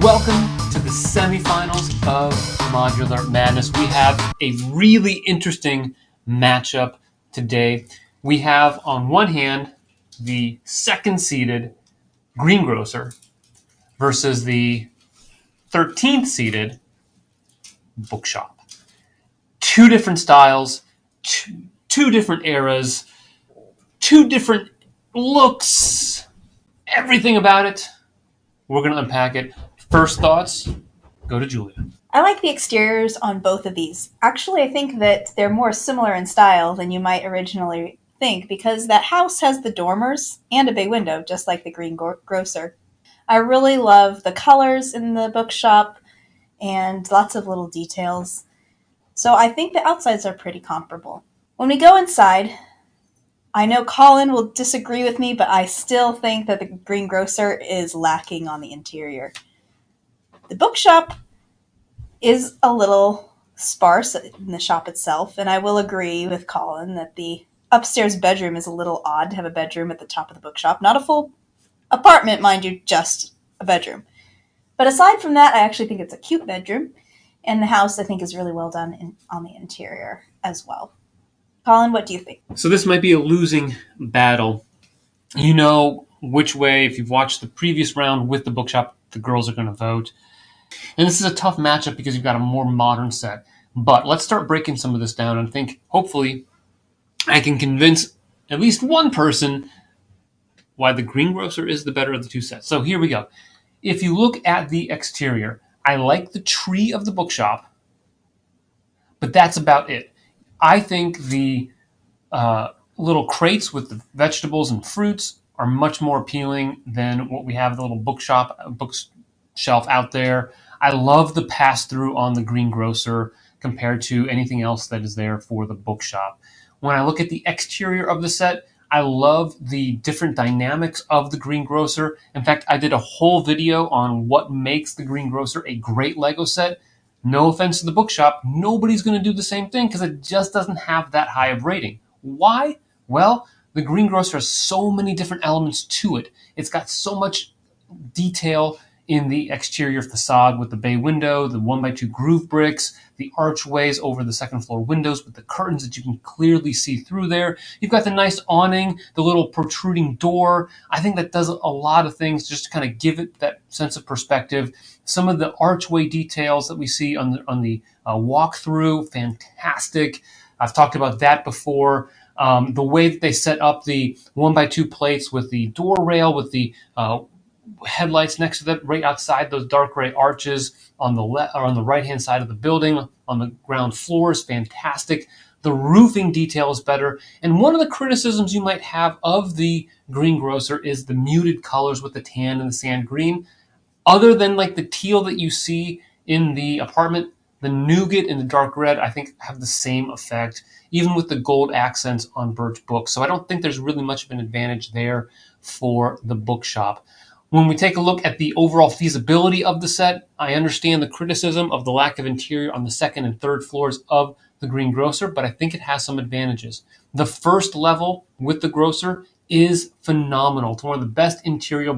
Welcome to the semifinals of Modular Madness. We have a really interesting matchup today. We have on one hand the second seeded Green Grocer versus the 13th seeded Bookshop. Two different styles, two different eras, two different looks, everything about it. We're going to unpack it. First thoughts, go to Julia. I like the exteriors on both of these. Actually, I think that they're more similar in style than you might originally think because that house has the dormers and a bay window, just like the Green Grocer. I really love the colors in the bookshop and lots of little details. So I think the outsides are pretty comparable. When we go inside, I know Colin will disagree with me, but I still think that the Green Grocer is lacking on the interior. The bookshop is a little sparse in the shop itself, and I will agree with Colin that the upstairs bedroom is a little odd to have a bedroom at the top of the bookshop. Not a full apartment, mind you, just a bedroom. But aside from that, I actually think it's a cute bedroom, and the house, I think, is really well done on the interior as well. Colin, what do you think? So this might be a losing battle. You know which way, if you've watched the previous round with the bookshop, the girls are going to vote. And this is a tough matchup because you've got a more modern set. But let's start breaking some of this down and think, hopefully, I can convince at least one person why the Green Grocer is the better of the two sets. So here we go. If you look at the exterior, I like the tree of the bookshop, but that's about it. I think the little crates with the vegetables and fruits are much more appealing than what we have, the little bookshelf out there. I love the pass-through on the Green Grocer compared to anything else that is there for the bookshop. When I look at the exterior of the set, I love the different dynamics of the Green Grocer. In fact, I did a whole video on what makes the Green Grocer a great Lego set. No offense to the bookshop, nobody's going to do the same thing because it just doesn't have that high of rating. Why? Well, the Green Grocer has so many different elements to it. It's got so much detail in the exterior facade with the bay window, the 1x2 groove bricks, the archways over the second floor windows with the curtains that you can clearly see through there. You've got the nice awning, the little protruding door. I think that does a lot of things just to kind of give it that sense of perspective. Some of the archway details that we see on the walkthrough, fantastic. I've talked about that before. The way that they set up the 1x2 plates with the door rail, with the headlights next to them, right outside those dark gray arches on the left or on the right hand side of the building on the ground floor is fantastic. The roofing detail is better. And one of the criticisms you might have of the Green Grocer is the muted colors with the tan and the sand green. Other than like the teal that you see in the apartment, the nougat and the dark red, I think, have the same effect, even with the gold accents on birch books. So I don't think there's really much of an advantage there for the bookshop. When we take a look at the overall feasibility of the set, I understand the criticism of the lack of interior on the second and third floors of the Green Grocer, but I think it has some advantages. The first level with the Grocer is phenomenal. It's one of the best interior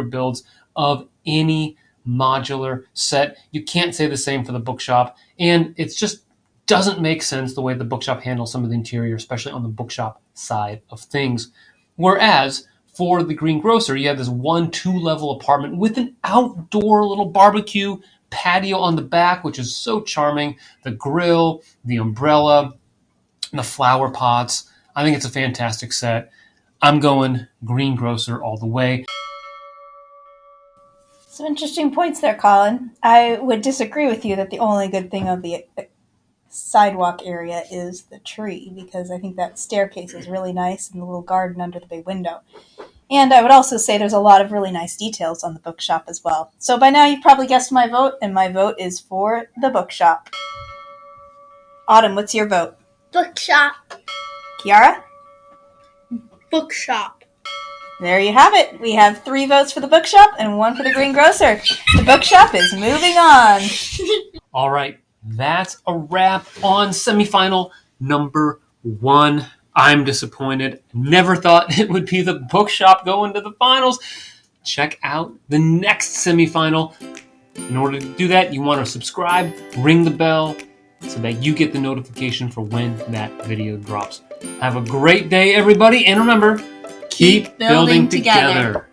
builds of any modular set. You can't say the same for the bookshop, and it just doesn't make sense the way the bookshop handles some of the interior, especially on the bookshop side of things. Whereas for the Green Grocer, you have this 1-2 level apartment with an outdoor little barbecue patio on the back, which is so charming. The grill, the umbrella, the flower pots. I think it's a fantastic set. I'm going Green Grocer all the way. Some interesting points there, Colin. I would disagree with you that the only good thing of the sidewalk area is the tree, because I think that staircase is really nice and the little garden under the bay window. And I would also say there's a lot of really nice details on the bookshop as well. So by now you've probably guessed my vote, and my vote is for the bookshop. Autumn, what's your vote? Bookshop. Kiara? Bookshop. There you have it. We have 3 votes for the bookshop and 1 for the Green Grocer. The bookshop is moving on. All right, that's a wrap on semifinal number 1. I'm disappointed. Never thought it would be the bookshop going to the finals. Check out the next semifinal. In order to do that, you want to subscribe, ring the bell, so that you get the notification for when that video drops. Have a great day, everybody, and remember, keep building together.